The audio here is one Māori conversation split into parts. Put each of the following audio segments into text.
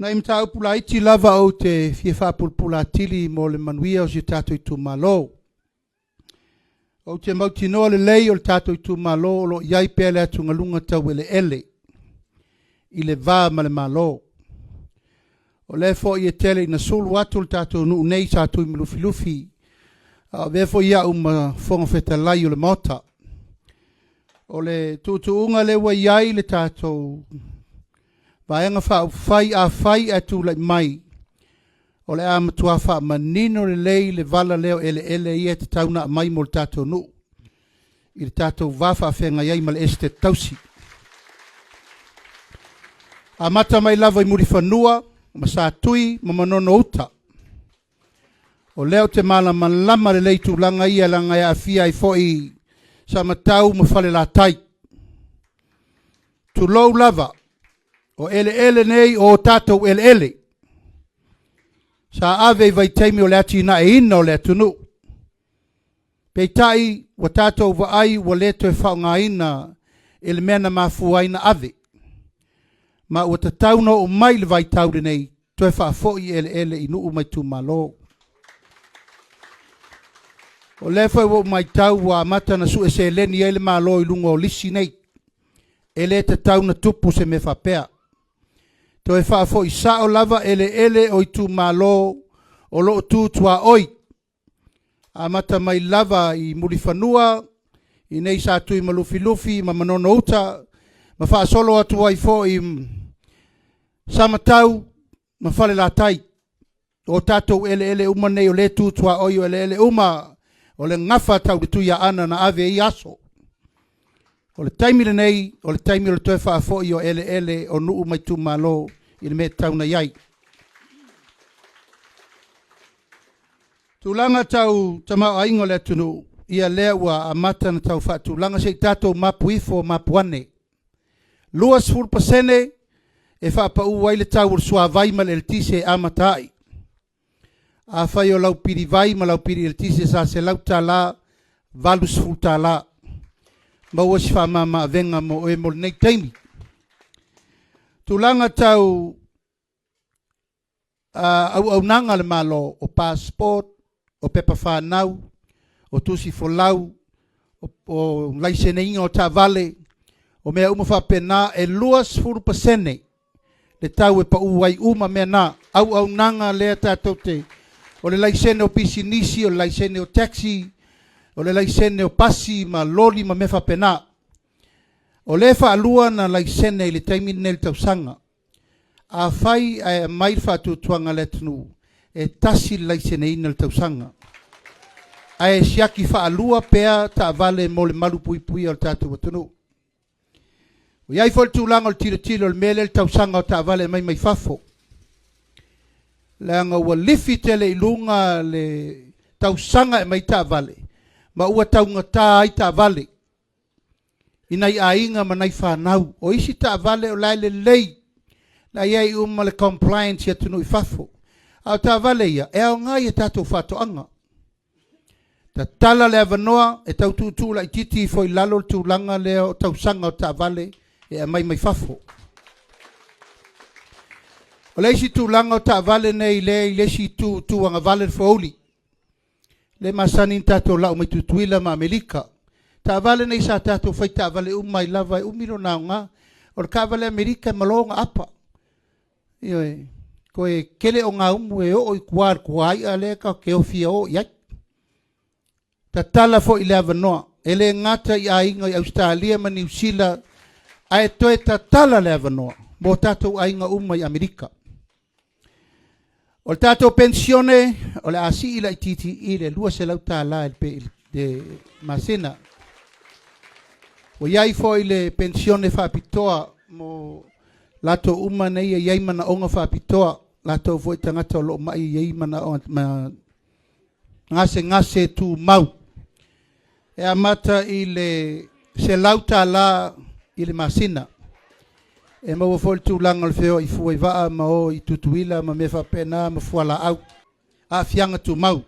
Na imta upula iti lava o te fiefa pulpula tili mo le manuia o si tato i tu malo. O te mauti noa le lei o le tato i tu malo o lo iai pele atu ngalunga tau ele ele. I le vā ma le malo. O le fo i e tele ina sulu atu le tato nu nei tato i malufi lufi. Vefo ia uma fonga feta lai o le mota. O le tuunga le wa iai le tato vaenga fai atu lai mai. O le amatua wha manino le lei le vala leo ele ia te tauna mai mo le tato nu. I le tato wafa whenga iai ma le este tausi. A mata mai lava i muri whanua, ma sa tui, ma manono uta. O leo te mala malama le lei tūlanga ia langa ia fia i foi sa matau ma fale la tai. Tu lou lava, o ele nei o tatou ele. Sa ave vai teimi o le ati na e ina o le atunu. Peitai wa tatou wa ai wa leto e whaunga ina ele mena mafua ina ave. Ma ua tatauna o mai le vai taude nei, to e whaafoi ele inu umai tu malo. O lefa o mai tau wa mata na su e se leni ele malo i lunga o lisi nei. Ele tatauna tupu se me whapea. To e whaafoi sa o lava ele o i tu malo o lo tu tua oi. A mata mai lava i muri whanua, i nei sa tui malufi lufi, ma manono uta, ma wha solo atu ai fo i samatau ma fale la tai. O tatou ele uma nei o le tutua oi o ele uma o le ngafa tau de tuia ana na ave i aso. O le taimi le nei, o le taimi o le toe wha fo i o ele o nuu mai tu malo i le me tauna iai. Tūlanga tau tamau aingo le tunu ia lea ua amata na tau wha tūlanga se tatou mapu ifo mapu ane. Luas 4% e wha pa uai le tau sua vai ma le tise amatai. A whai o lau piri vai ma lau piri le tise sa se lau tala valus fultala. Ma ua si wha mama venga mo e mo nei taimi. Tūlanga tau au nanga le malo o passport, o pepa whanau, o tusi folau, o laisene inga o ta vale, o mea uma whapena e luas 4% le tau e pa uai uma mea na au nanga lea tātou te o le laisene o pisinisi, o le laisene o taxi, o le laisene o pasi ma loli ma me whapena. O le whaalua na laisene i le taimine le tausanga. A whai a mai whatu tuanga le tunu e tasi laisene ina le tausanga. A e siaki whaalua pea ta vale mo le malu pui pui o le tatu watunu. O iai fol tūlanga o le tiro le mele le tausanga o ta vale mai fafo. Leanga ua lifi tele ilunga le tausanga e mai ta vale. Ma ua taunga ta ai ta vale. Inai ainga ma nai whanau. O isi ta vale o lai le lei. Na iai le compliance ia tunu i fafo. Au ta vale ia. E au ngai e tatou whatoanga. Ta tala le avanoa e tau tutu la i titi foi lalo tūlanga leo tausanga o ta vale. E mai fafo. O leisi tūlanga o ta vale nei le leisi tuanga vale fōli. Le masanin tato lau mai tutuila ma Amerika. Ta vale nei sa tato fai ta vale umai lava e umiro naunga. O ka vale Amerika malonga apa. Ioe, koe kele o ngā umu e o i kuar kuai a le ka ke o fia o iai. Ta tala fo i le avanoa. Ele ngata i a inga i Australia ma New Zealand. Ai toe ta tala le avanoa. Mo tatou ainga uma i Amerika. O le tatou pensione, o le asi ila i titi i le lua se lau ta la il pe de masina. O iai fo i le pensione whapitoa mo lato uma nei e iai mana onga whapitoa. Lato fo i tangata o lo mai iai mana onga ngase tu mau. E amata i le se lau ta la i le masina. E maua fo le tūlanga le feo i fua i waa ma o i tutuila ma me whapena ma fuala au. A fianga tu mau.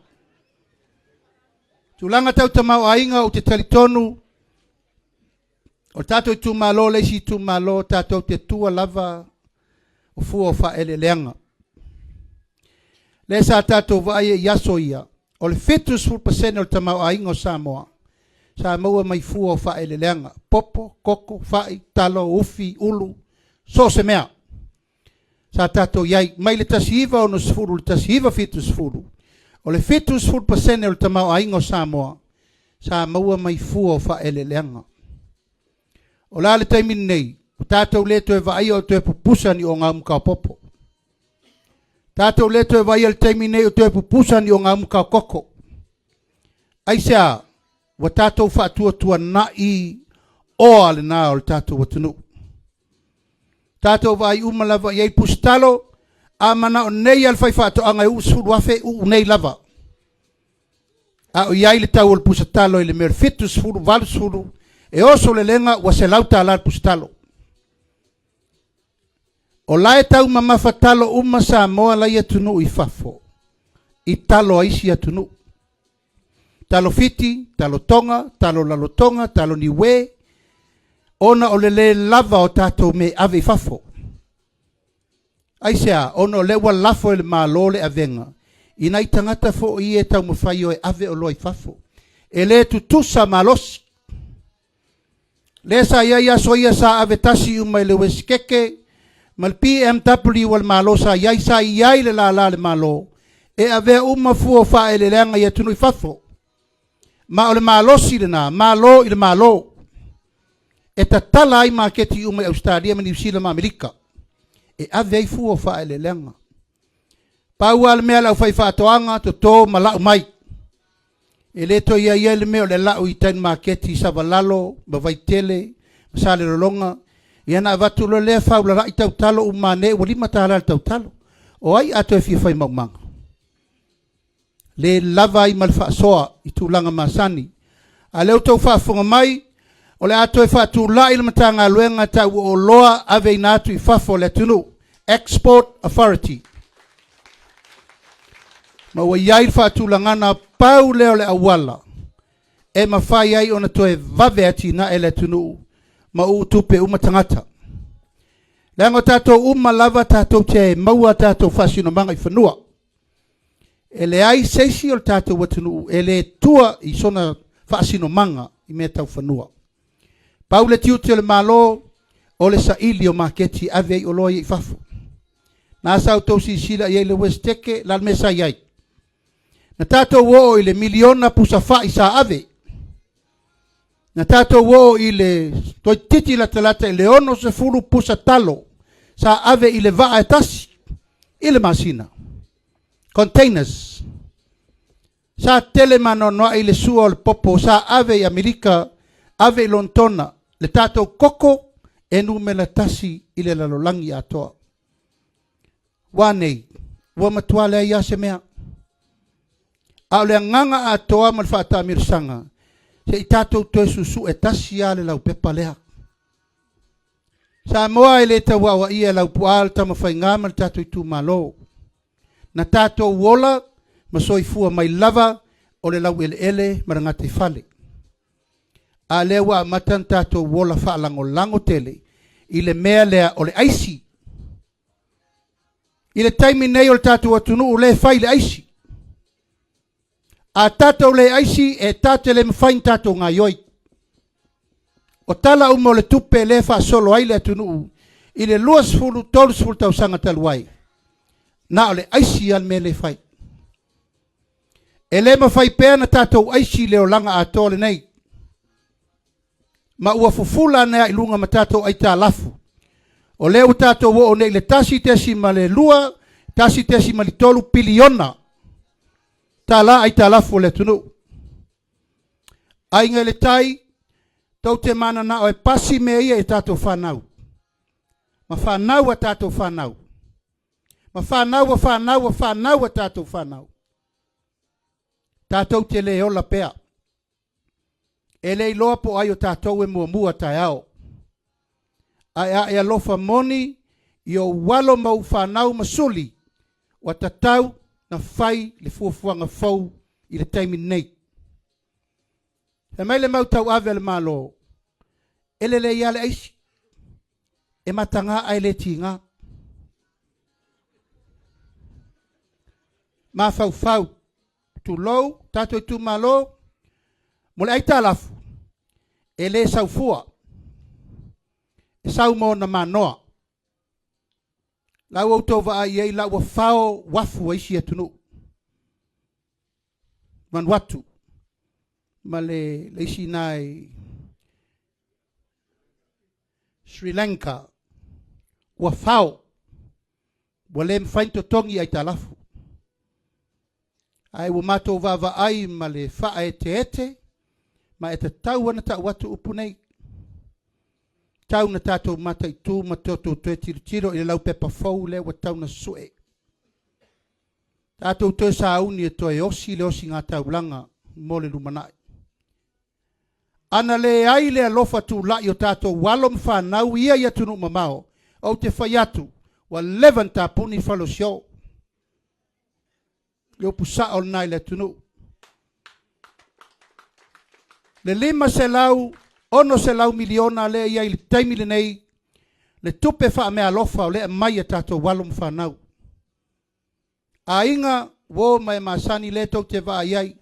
Tūlanga tau ta mau ainga o te talitonu. O tātou i tu malo leisi tu malo tātou te tua lava o fua o whaeleleanga. Le sa tātou vai e yaso ia, o le 50% o le tamau ainga o Samoa. Samoa mai fua o whaeleleanga, popo, koko, whai, talo, ufi, ulu, so se mea. Sa tātou iai, mai le tasihiva o no sifuru, le tasihiva 50%. O le 50% o le tamau ainga o Samoa. Samoa mai fua o whaeleleanga. O la le taimini nei, o tātou le toe vai o toe pupusani o ngā muka popo. Tātou le toe vai o le taimini nei o toe pupusani o ngā muka koko. Aisea, wa tātou whaatua nai o ale nā o le tātou watunu. Tātou vai umalava iei pustalo, a mana o nei al whai whaato anga usuru afe u nei lava. A o iai le tau o le pusatalo i le mea fitu sfuru, valu sfuru, e oso le lenga wa se lauta ala le pusatalo. O lae tau mamafatalo uma Samoa lai atunu i fafo. I talo aisi atunu. Talo fiti, talo tonga, talo lalotonga, talo niwe. Ona o le lava o tatou me ave i fafo. Aisea, ona o le wa lafo e le malole avenga. Ina i tangata fo i e tau mawhai o e ave o loa i fafo. E le tutusa malosi. Le sa ia so ia sa ave tasi uma i le weskeke. Mal PMW wal malo sa iai sa iai le la le malo. E ave uma fua fa e le leanga i atunu i fafo. Ma o le malo si le na, malo i le malo. E tatala ai maketi uma i Australia ma New Zealand ma Amerika. E ave ai fua fa e le leanga. Pau al mea lau fai whaatoanga to tō ma lau mai. E le to ia ia le mea o le lau i tainu maketi sa valalo, ma vai tele, ma sa le rolonga. Ia na vatu lo le fa ula rai tau talo umane o lima tala tau talo. O ai ato e fia fai maumanga. Le lava i malfa soa i tūlanga masani. A leo tau whaafunga mai, o le ato e whaatu la i le matanga luenga tau o loa ave inatu i fafo le tunu. Export Authority. Ma ua iai whaatu langana pau leo le awala. E ma whai ai ona toe vave ati na e le tunu. Ma tupe uma tangata. Leango tātou uma lava tātou te maua tātou whasino manga i whanua. E le ai seisi o tātou watunu, e le tua i sona whasino manga i mea tau whanua. Pau le tiu te le malo o le sa ili o maketi ave o loa i fafu. Nā sau tau si sila i le westeke la mesa iai. Na tātou wo i le miliona pusa wha i sa ave. Na tātou wo i le toi titi la talata i le ono se furu pusa talo sa ave i le vaa e tasi i le masina. Containers. Sa tele mano noa i le sua o le popo sa ave i Amerika, ave i lontona, le tātou koko e nume la tasi i le lalolangi atoa. Wanei, wa matuale ai ase mea. A le nganga atoa mal whaata mirsanga. Se i tātou toe susu e tasi a le lau pepa lea. Sa moa e le tawawa ia lau pual tama whai ngama le tātou i tū malo. Na tātou wola ma soifua mai lava o le lau ele marangate fale. A lewa matan tātou wola whaalango lango tele i le mea lea o le aisi. I le taimi nei o le tātou atunu o le whai le aisi. A tātou le aisi e tātou le mwhain tātou ngā ioi. O tala umo le tupe le wha solo ai le atunu i le luas fulu tolus fulu tau sanga taluai. Na o le aisi al me le whai. E le mawhai pēr na tātou aisi leo langa a tōle nei. Ma ua fufula nea i lunga ma tātou ai tā lafu. O leo tātou o nei le tasi tesi ma le lua, tasi tesi ma li tolu piliona. Tā la ai tā lafu le tunu. Ai ngai le tai, tau te mana na o e pasi me ia e tātou whanau. Ma whanau a tātou whanau. Ma whanau a tātou whanau. Tātou te le ola pea. E le iloa po ai o tātou e mua tai ao. Ai a e alofa moni i o walo mau whanau masuli wa tatau na whai le fuafuanga fau i le taimi nei. He mai le mau tau ave le malo. Ele le ia le aisi. E matanga ai le tinga. mafau tu lou tatou tu malo mo le ai talafu e le saufua e sau mo na manoa lau outou vaai ai lau fao wafu ai sia tunu Vanuatu ma le isi nai Sri Lanka ua fao ua le mfaitotogi ai talafu ai ua matou vaavaai ma le faa ete ma e tatau ana ta'u atu upu nei tau na tatou mataitu ma tatou toe tiritiro i le lau pepa fou le ua tau na su'e tatou toe sauni e toe osi le osi ngā taulaga mo le lumana'i ana le ai le alofa tula'i o tatou walo mawhanau ia ia tunu mamao o te whai atu wa levan tapuni falosio le upu sa'o nai le tunu le 5 se lau ono se lau miliona le ia i le taimi le nei le tupe wha mea alofa o le mai e tatou walo mawhanau a inga wo mai masani le tau te vaa iai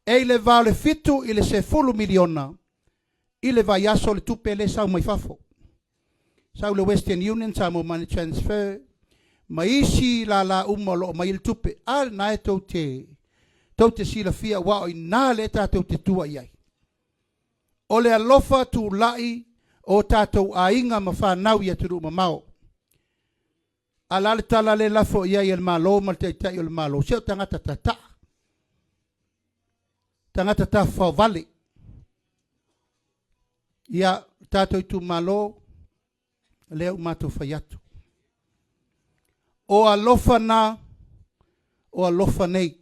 e le vao le fitu i le 10 miliona i le vai aso le tupe le sau mai fafo sau le Western Union sa mo money transfer ma isi la umolo mai le tupe al na e tau te sila fia wao i nā le tatou te tua iai o le alofa tu lai o tatou a inga ma whanau ia turu mamao ala le tala le lafo ia i le malo ma te tai o le malo seo tangata ta whawale ia tatou tu malo leo matou whai atu o alofa na o alofa nei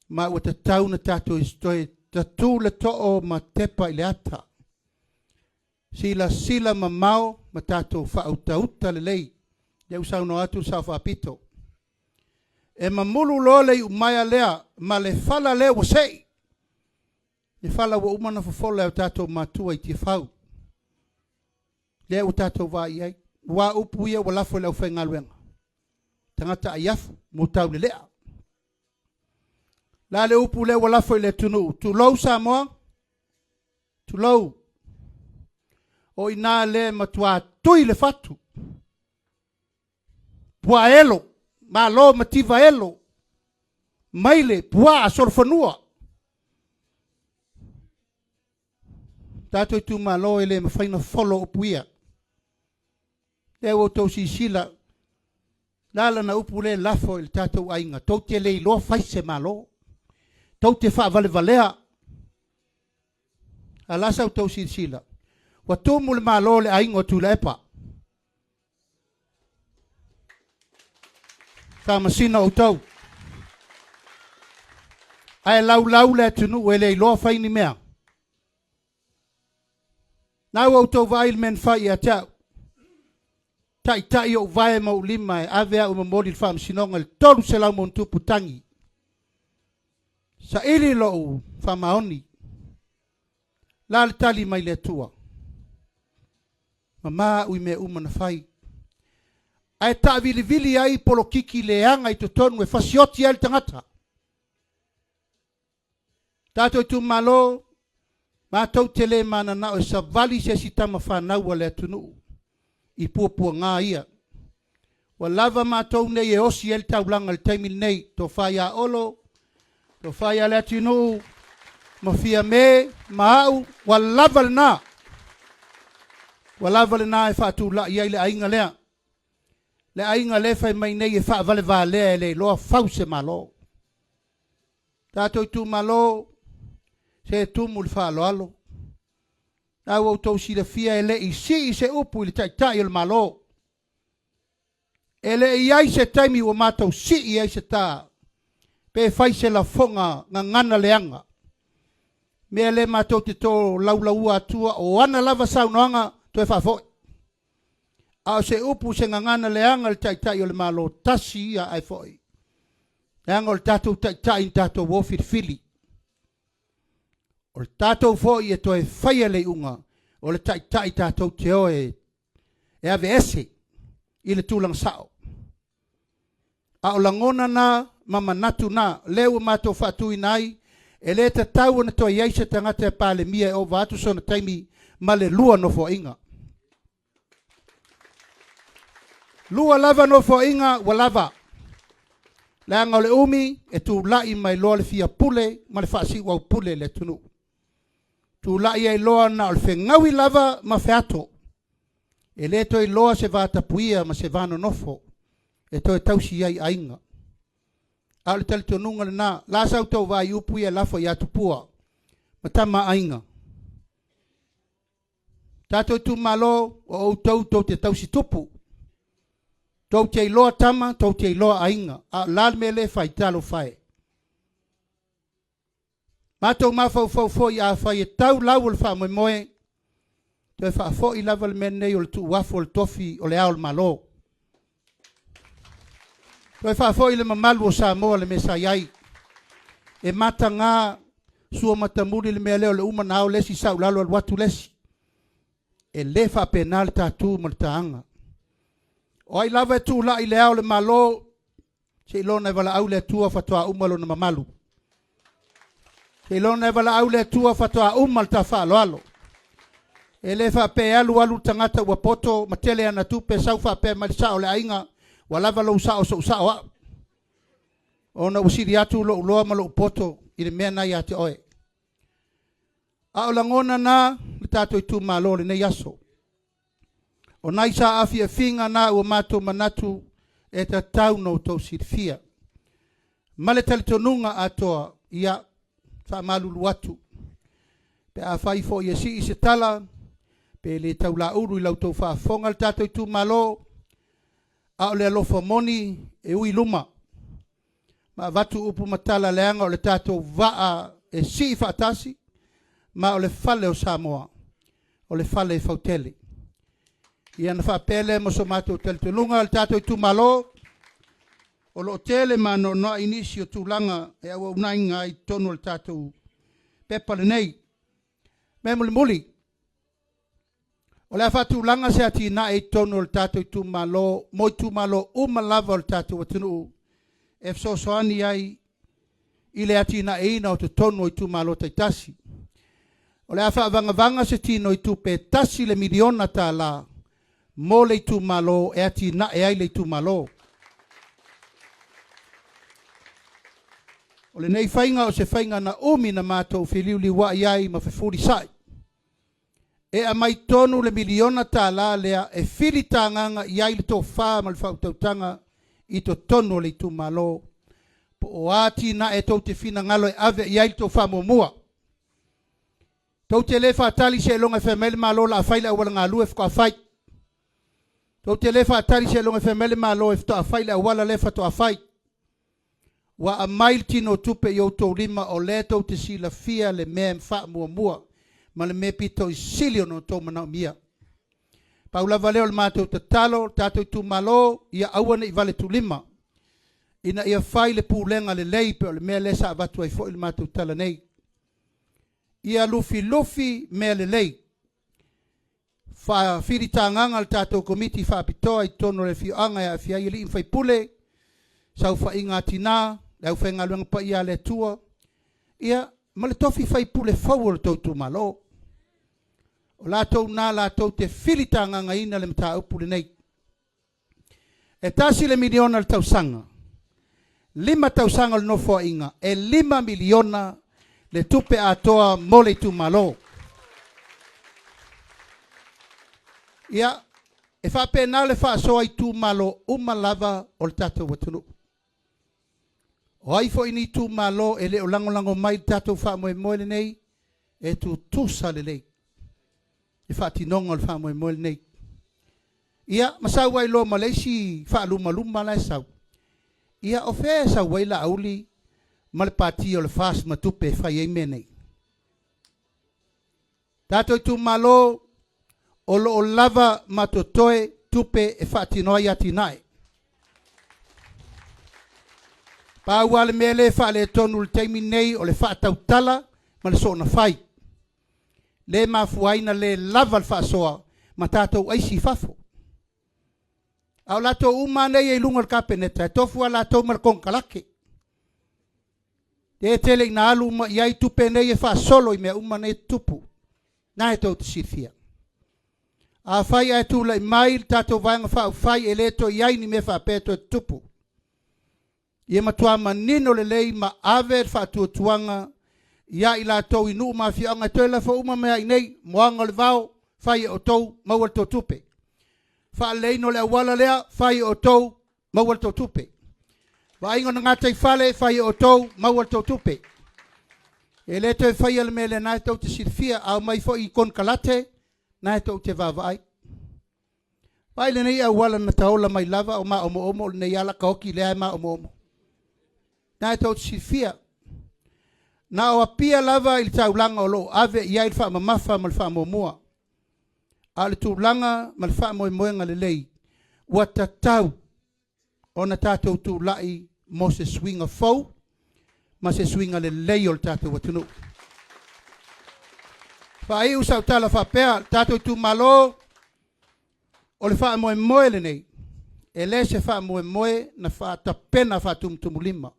ma ua tatau na tatou istoe tatu le to'o ma tepa i le ata sila mamao ma tatou whautauta le lei leu sauno atu sa whapito e mamulu lo le umaya lea ma le fala lea wa sei le fala wa umana fofola o tatou matua i te whau lea o tatou vai ai wa upu ia wa lafo leo whaingaluenga tangata aiafu mo tau le lea la le upu le wa lafo le tunu tu lou Samoa tu lou o ina le matua tui le fatu pua elo ma lo mativa elo maile pua asorfanua tato tu malo ele me faina follow up ia le o to si sila la na upu le lafo il tato ainga to te le lo faise malo to te fa valea ala sa to si sila wa to mul malo le ainga tu lepa masina o tau ai lau le tunu ele lo fai ni mea na o tau vai men fai a tau tai o vai mo lima ave o moli fam sinonga el tolu se lau montu putangi sa ili lo famaoni la tali mai le tua mama ui me uma na fai ai ta vili ai polo kiki leanga i totonu e fasioti ai tangata. Tato tu malo, ma tau tele mana na o sa vali se sitama whanau wa le tunu i puapua ngā ia. Wa lava ma tau nei e osi el taulanga le taimil nei, to whaia olo, to whaia le tunu, ma fia me, ma au, wa lava le na. Wa lava le na e whatu la i ai le ainga lea. Le ainga le fai mai nei e wha vale va lea le loa fause malo. Tātou tu malo se tu mul wha alo alo. Nau au tau si le fia e le i si i se upu i le tai o le malo. E le i ai se taimi o mātou si i ai se tā. Pe fai se la fonga ngā ngana leanga. Mea le mātou te tō laulaua atua o ana lava saunoanga to e whafoi. A se upu se ngangana leanga le tai o le malo tasi ia ai foi. Leanga o le tatou tai in tatou wofirfili. O le tatou foi e toe whaia le unga. O le tai tatou te oe e ave ese i le tūlang sao. a o langona na mamanatu na leu mato fatu inai e le tatau na toi ai se tangata e pale mia e o vatu sona taimi ma le lua no fo inga. Lua lava no fo inga wa lava. Leanga o le umi e tu lai mai loa le fia pule ma le fasi wau pule le tunu. Tu lai ai loa na o le whengawi lava ma feato. E le toi loa se vata puia ma se vano nofo. E toi tausi ai ainga. A le tali tonunga le na, la sau tau vai upu ia lafo i atu pua. Ma tama ainga. Tato tu malo o au tau te tausi tupu. Tau te iloa tama, tau te iloa ainga. A lal mele fai talo fai. Matou mafau i a fai e tau lau o le wha moe moe. Toi wha fo i lava le menei o le tu wafo o le tofi o le ao le malo. Toi wha fo i le mamalu o Samoa le mesa iai. E mata ngā sua matamuri le mea leo le uma nao lesi sau lalo al watu lesi. E le wha pena le tatu ma le taanga. O ai lava e tu la i le ao le malo. Se ilona e wala au le tua fatoa umalo na mamalu. Se ilona e wala au le tua fatoa umal ta wha alo alo. E le wha pe alu tangata ua poto matele ana tupe sau wha pe marisa o le ainga. Walava lo usao so usao a. Ona usiri atu lo uloa ma lo poto i le mea nai ate oe. A o langona na le tato i tu malo le nei aso. O nai sa afi e finga na ua mato manatu e ta tau no tau sirfia. Ma le talitonunga atoa ia wha malulu atu. Pe a fai fo i si i se tala. Pe le tau la uru i lau tau wha fonga le tato i tu malo. A o le alofa moni e ui luma. Ma vatu upu matala leanga o le tato waa e si i whaatasi. Ma o le fale o Samoa. O le fale e fautele. Ia na whapele mo so mato teltununga le tato i tu malo. O lo tele ma no noa inisi o tūlanga e awa unainga i tonu le tato pepa le nei. Me muli muli. O le fatu langa se ati na e tonu le tato i tu malo, mo i tu malo lava o le tato wa tunu. E fso soani ai i le ati na e ina o te tonu i tu malo taitasi. O le afa vanga se tino i tu pe tasi le miliona ta la, mo le tu malo e ati na e ai le tu malo. O le nei fainga o se fainga na umi na mato filiu li wa iai ma fe furi sai. E a mai tonu le miliona ta la lea e fili tanganga iai le to fa ma le fautautanga i to tonu le tu malo. Po o ati na e tau te fina ngalo e ave iai le to fa mua. Tau te le fatali se longa femele malo la faile a wala ngalu e fko a fai. Tau te le fatali se longa femele malo e fto a faile a wala le fato a fai. Wa a mail tino tupe yo to lima o le tau te sila fia le mea mfa mua. Ma le me pito i silio no tō mana mia. Paula valeo le mātou te talo, tātou tu malo, ia awana i vale tu lima. Ina ia fai le pūlenga le lei, pe o le mea lesa avatu ai fo i le mātou tala nei. Ia lufi mea le lei. Fa firi tānganga le tātou komiti fa apitoa i tono le fioanga ia fia ili infai pule, sau fa inga tina, lau fai ngaluanga pa ia le tua. Ia ma le tofi fai pule fau le tautu malo. O lātou nā lātou te whiritanganga ina le mta upule nei. E tasi le miliona le tausanga. 5 tausanga le nofo inga. E 5 miliona le tupe atoa mo le tu malo. Ia, e whapena le whaasoa i tu malo lava o le tātou watunu. O aifo ini tu malo e le o lango mai tatou wha moe le nei e tu tusa le nei. E wha tinonga le wha moe le nei. Ia, masau wai lo Malaysi wha luma la e sau. Ia, o whea sau wai la auli ma le pati o le fast matupe whai ei me nei. Tatou tu malo o lo o lava matotoe tupe e wha tinoa ia tinae. Pāua le mele wha le tonu le teimi nei o le wha tautala ma le sona whai. Le mafuaina le lava le wha soa ma tātou aisi fafo. Au lato uma nei e lunga kapeneta, tofu ala to mal konkalake. Te tele na alu ma iai tupe nei e fa solo i me uma nei tupu. Na e tau te sifia. A fai ai tu lai mai tato vanga fa fai e leto iai ni me fa peto tupu. Ia matua manino le lei ma ave fa tu tuanga ia i la tau inu ma fi anga toila fa uma mea i nei moanga le vau fai o tau mawal to tupe. Fa lei no le awala lea fai o tau mawal to tupe. Wa ingo na ngatai fale fai o tau mawal to tupe. E leto e fai al mele na tau te sirfia au mai fo i kon kalate na tau te vavai. Vai le nei awala na taola mai lava o ma omo le nei ala kaoki lea ma omo. Na tau te sirfia. Na o apia lava il taulanga o lo ave ia il fa mamafa mal fa momua. Ale tūlanga mal fa moe moenga le lei. Ua tatau o na tātou tūlai mo se swinga fau, ma se swinga le lei o le tātou watunu. Fa ai usau tala fa pea, tātou tū malo o le fa moe moe le nei. E le se fa moe moe na fa tapena fa tumtumulima.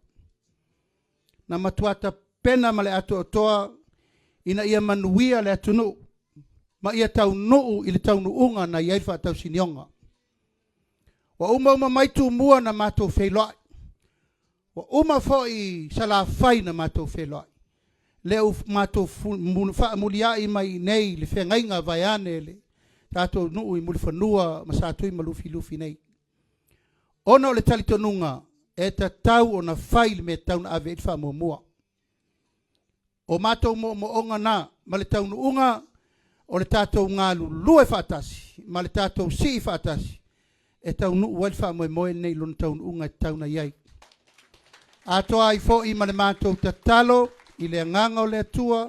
Na matuata pena ma le ato otoa ina ia manuia le atunu. Ma ia tau nuu ili tau nuunga na iai wha tau sinionga. Wa uma mai tu mua na mātou wheiloi. Wa uma fo i sala whai na mātou wheiloi. Leo mātou wha mulia i mai nei le whengainga vai ane le. Tātou nuu i muli whanua ma sātui ma lufi nei. Ono le talitonunga e ta tau o na whai le me tau na ave i wha mua. O mātou mo onga na ma le tau nuunga o le tātou ngālu lue whātasi, ma le tātou si whātasi, e tau nu uel wha moe nei luna tau nuunga e tau na iai. Atoa i fo i ma le mātou tatalo, i le nganga o le atua,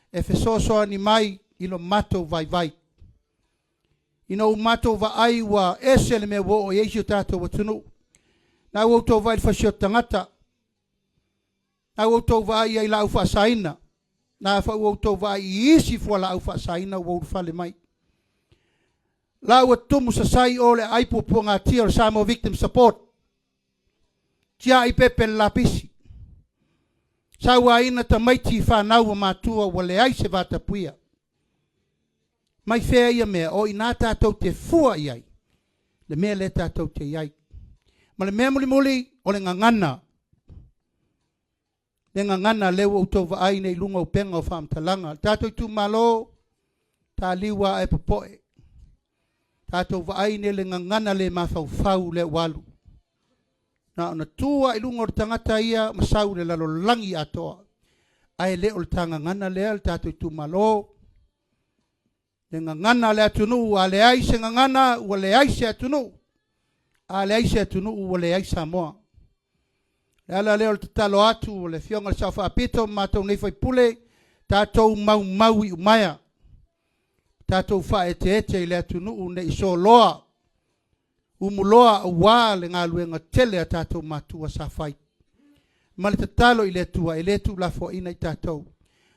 e whesosoa ni mai i lo mātou vai. Ino mātou va ai wa ese le mea wo o eisi o tātou watunu. Na wautou vai whasio tangata, na wautou va ai ai lau whasaina, na fa o to vai isi fo la au fa saina o fale mai la o tumu sa sai ole ai poponga tio samo victim support tia i pepe la pisi sa wa ina ta mai ti fa na o matua o le ai se vata puia mai fe ia me o ina ta to te fua ai le me le ta to te ai ma le me muli o le ngangana Nenga ngana leo uto va ai nei lunga upenga o fam talanga. Tātou tu malo, tā liwa e popoe. Tātou va ai nei le ngana le mawhau le walu. Na ona tua i lunga o tangata ia masau le lalo langi atoa. Ai leo le tanga ngana lea le tātou tu malo. Nenga ngana le atunu a le aise ngana ua le aise atunu. A le aise atunu ua le aise amoa. Ala leo te talo atu le fionga le saufa apito mātou nei fai pule tātou mau i umaya tātou wha ete i le atunu ne iso loa umuloa wā le ngā luenga tele a tātou mātua sa fai ma le te talo i le tua i le tu la fo ina i tātou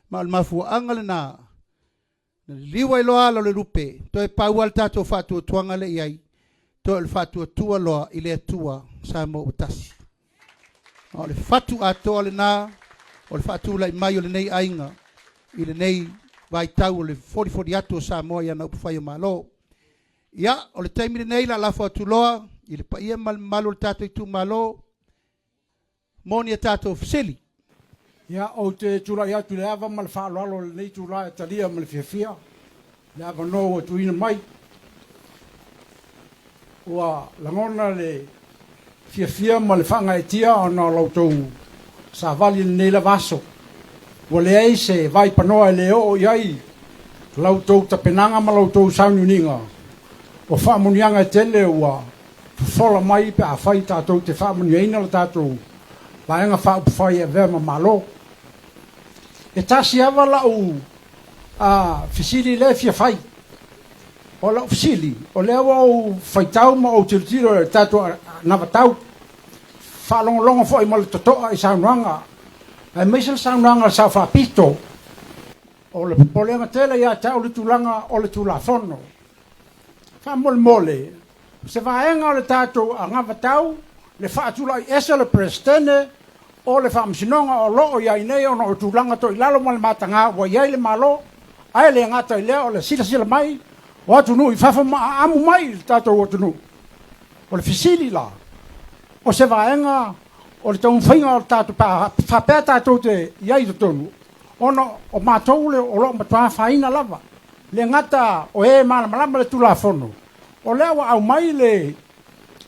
ma le mafua angale na liwa i loa lo le rupe to e pau al tātou whātua tuanga le iai to e whātua tua loa i le tua sa mo utasi o le fatu atoa le nā, o le fatu lai mai o le nei ainga, i le nei vai tau o le 40 atu o Samoa ia na upawhai o malo. Ia, o le taimi le nei la lafo atu loa, i le paia malo le tātou i tu malo, moni a tātou fisili. Ia, o te tula i atu le ava ma le whaaloalo le nei tula e talia ma le fiafia, le ava no o tuina mai. Ua langona le fiafia ma le whanga e tia ana lautou sa vali nei la vaso. Ua le ei se vai panoa e le o iai lautou tapenanga ma lautou saununinga. O whamunianga e tele ua fola mai pe a whai tātou te whamuniaina la tātou vaenga whaupawhai e vea ma malo. E tasi awa lau fisili le fia whai. O lau fisili, o le awa o whaitau ma o tiritiro e tātou navatau. Whalongolongo fo i male totoa i saunuanga. E meisel saunuanga sa whapito. O le polenga tele ia tau le tulanga o le tulafono. Whamole mole. Se vaenga o le tātou a ngavatau, le whaatulai esa le prestene, o le whaamsinonga o loo iai nei o no tūlanga to ilalo ma le matanga, wa iai le malo, ai le ngata i lea o le sila mai, o atu nu i whafa amu mai le tātou o tunu. O le fisili la, o se vaenga, o le taun whainga o le tātou whapea tātou te iai to tonu. Ono o mātou le o loo matua whaina lava, le ngata o malama le tula fono. O lea wa au mai le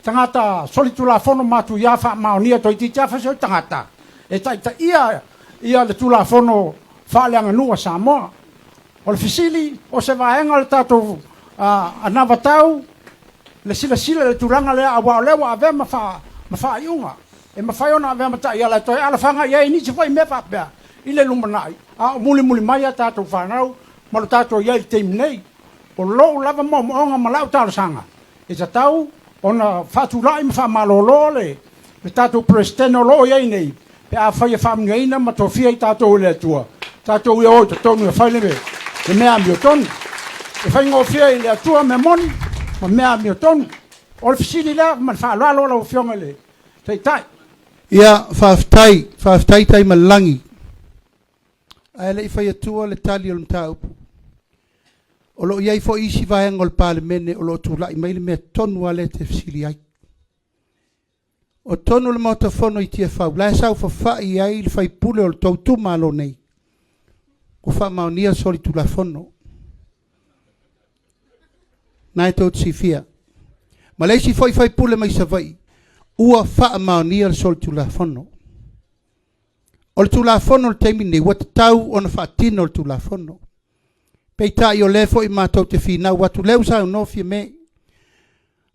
tangata solitula fono matu ia wha maonia toi ti tia whaseo tangata. E taita ia le tula fono whaaleanga nua Samoa. O le fisili, o se vaenga le tātou anavatau, le sila le turanga lea awa o lewa ave ma wha iunga. E ma whai ona ave ma ta ia le toi ala whanga ia ini se whai me whapea. Ile lumanai. A muli mai a tātou whanau, ma lo tātou ia i teim nei. O lou lava mo onga malau talo sanga. E ta tau, ona whatulai ma whamalolo le tātou presteno lo iei nei. Pe a whai a whamngaina ma tō whia i tātou le atua. Tātou i oi, tātou ni a whai le mea mi o tonu. E whai ngō whia i le atua me moni, ma mea mi o tonu. O le fisili lea, ma whaalalo la o whionga le. Tai. Ia, whaftai tai malangi. Ai le i whai atua le tali o mta upu. O lo iai fo isi vaenga o le palemene o lo tūlai mai le mea tonu a le te fisili ai. O tonu le mautafono i tia whau. Lai sau whawhai ai le whai pule o le tautuma alo nei. O wha maonia soli tulafono. Nai tau tsi fia. Ma leisi foi whai pule mai sa vai. Ua wha maonia le soli tulafono. O le tulafono le teimi nei. Wata tau o na wha tino le tulafono. Peita i o lefo i mātou te whina watu leu sa no fia me.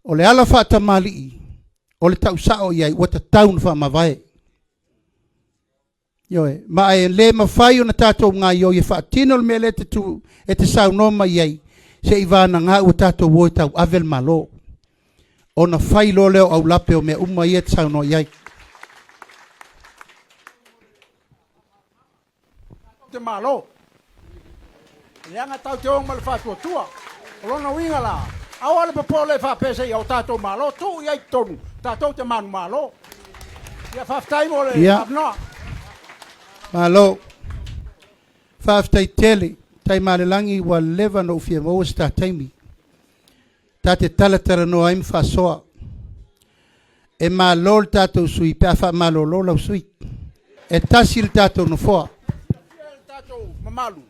O le ala wha mali i. O le tau sao iai wata tau na wha mawai. Ioe, ma e le mawhai o na tātou ngā io i wha tino le mele te tu e te sao no mai iai. Se i vāna ngā ua tātou woi tau avel malo. O na whai lo leo au lape o mea umma i e te sao no iai. Te malo. Leanga tau te onga le whātua tua. O lona winga la. Awa le papo le whapese i au tātou malo. Tu iai tonu. Tātou te manu malo. Ia whaftai mo le whapnoa. Malo. Whaftai tele. Tai malelangi wa leva no ufia mo sta taimi. Ta te talatara no aim whasoa. E malo le tātou sui. Pea wha malo lo lau sui. E tasi le tātou no foa. Tātou mamalu.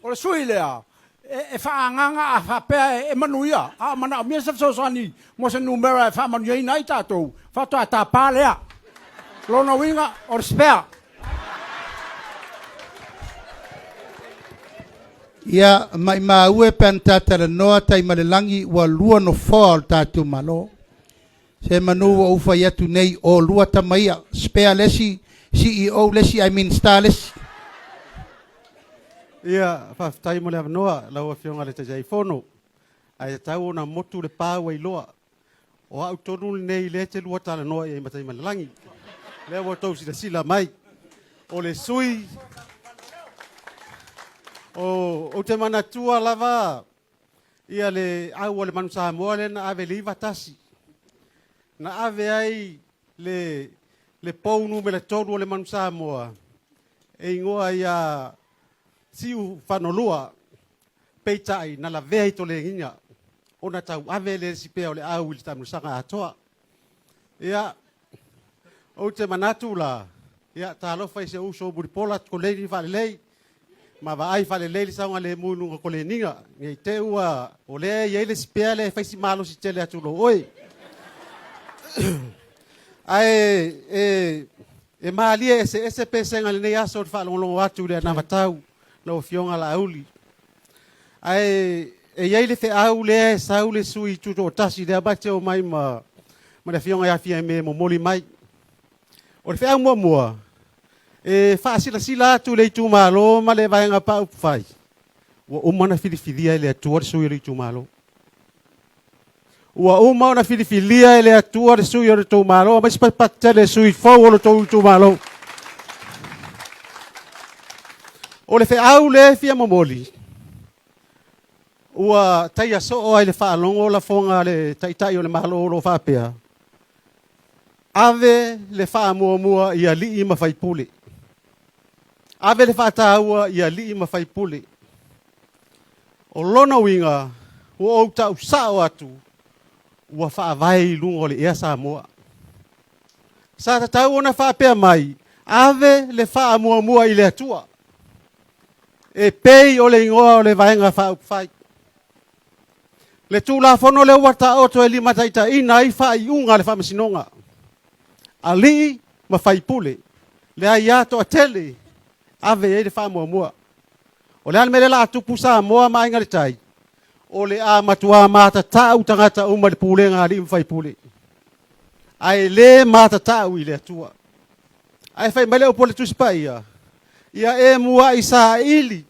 O le sui lea, e whaanganga a whapea e manuia. A mana o mia safsosani, mo se numera e whamanuia i nai tātou. Whatoa tā pā lea. Lona winga o le spea. Ia, mai ue pen tātara noa tai malelangi wa lua no foa o tātou malo. Se manu o ufa iatu nei o lua tamaia. Spea lesi, CEO lesi, star lesi. Ia, whaftai mo le avanoa, lau a whionga le te fono. Ai tau ona motu le pāua i loa. O au tonu nei le te lua tala noa i matai malelangi. Lea wa tau sila mai. O le sui. O te manatua lava. Ia le au o le manu Samoa le na ave liva tasi. Na ave ai le pounu me le tonu o le manu Samoa. E ingoa ia siu whanoloa peitai na la vea i tole nginga. O na tau ave le sipea o le au ili tamu sanga atoa. Ia, o te manatu la, ia ta alofa i se uso buripola ko leini whale lei. Ma va ai whale lei saunga le munu ko le ninga. Ngai te ua o le iei le sipea le whaisi malo si tele atulo oi. Ai, e maalia ese pesenga le nei aso de whalongolongo atu le anavatau. No fionga la auli. Ai e iei le fe au le sau le sui tuto o tasi le abate o mai ma le fionga ia fia me mo moli mai. O le fe au mua. E sila atu le itu malo ma le vaenga pa upfai. Ua umana filifilia le atua le sui le itu malo. Ua umana filifilia le atua le sui le itu malo. Ma sipat le sui fau o le itu malo. O le fe au le fia momoli. ua taia so ai le whaalongo la fonga le taitai o le mahalo o lo whapea. Ave le whaamua ia li ima whaipule. Ave le whaataua ia li ima whaipule. O lona winga, ua au tau sao atu, ua whaavai lungo le ea Samoa. Sa tatau ona whapea mai, ave le whaamua i le atua. E pei o le ingoa o le vaenga whai. Le tūla whono le wata oto e lima taita ina i whai unga le whamasinonga. Ali ma whaipule. Le ai ato a tele. Ave e le whaamua. O le almele la tupu Samoa ma inga le tai. O le a matua mata tau tangata uma le pulenga ali whaipule. Ai le mata tau i le atua. Ai whai mele o pole tusipaia. Ia e mua i sa ili.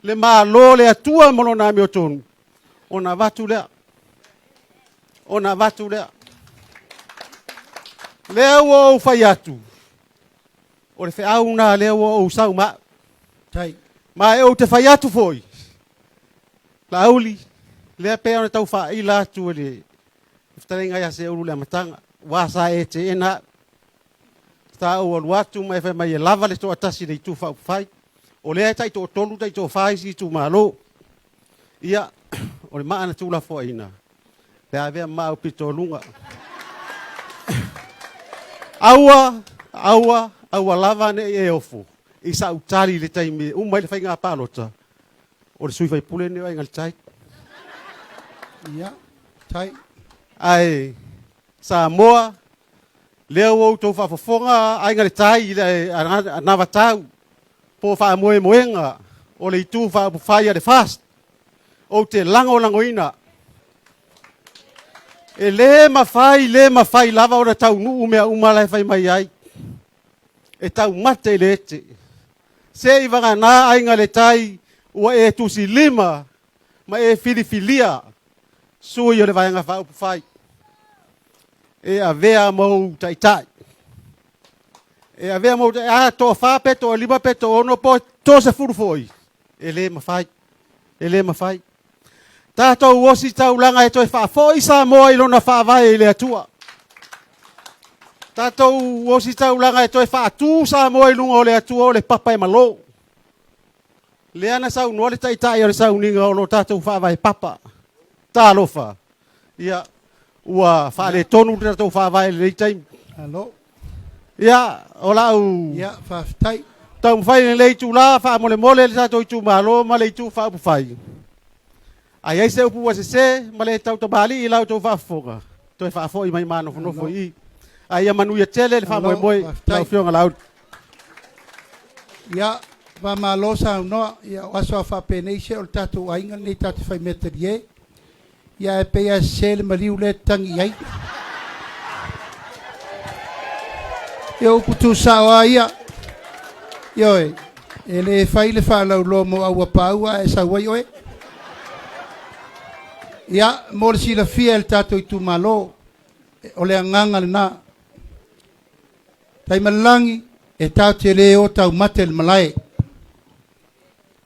Le maa lo le atua mono nami o tonu. Ona watu lea. Ona watu lea. Lea ua o whai atu. O le wheau na lea ua o sau ma. Tai. Ma e o te whai atu foi. La auli. Lea pea ona tau wha i la atu e le. Iftarenga ia se uru le amatanga. Wasa e te ena. Ta o alu atu mai whai mai e lava le to atasi le itu whau whai. O lea tai to tolu tai to whai si tu malo. Ia. O le maana tūla fo ina. Le avea mau pito lunga. Aua lava ne e ofu. I sa utali le taimi. Umai le whainga palota. O le sui whai pule ne wai ngal tai. Ia. Tai. Ai. Samoa. Leo o tau whafofonga. Ai ngale tai. Anawa tau. Po wha moe moenga. O le itu whai a le fast. O te lango ina. E le mawhai lava o na tau nuu mea umalai whai mai ai. E tau mate le ete. Se i wanga nā ainga le tai ua e tusi lima ma e filifilia sui o le vaianga whai. E a vea mau taitai. E a vea mau taitai. Tō whapeto o lima peto ono po tō se furu foi. E le mawhai. Tātou osi tau langa e toi whaafoi Samoa i lona whaavai i le atua. Tātou osi tau langa e toi whaatū Samoa i lunga o le atua o le papa e malo. Le ana sau noa le taitai o le sau ninga o lo tātou whaavai papa. Tā lofa. Ia ua whaale tonu le tātou whaavai le taim. Hello. Ia o lau. Ia whaftai. Tau mwhai le itu la wha mole le tātou itu malo ma le itu whaapu whai. Ai ai se upu se ma le tau tabali i lau tau whaafonga. Toi whaafo i mai mano whanofo i. Ai a manu ia tele le whaamoe moe lau whionga lau. Ia, wa ma losa noa, ia waso a whapene se o tātou ainga nei tātou whai meteri e. Ia e pea se le mariu le tangi ai. Ia upu tu sawa ia. Ia e, e le whai le whalau lo mo aua paua e sa wai oe. Ia, mo le sila fia el tātou i tu malo, o le anganga le nā. Tai malangi, e tau te le o tau mate le malae.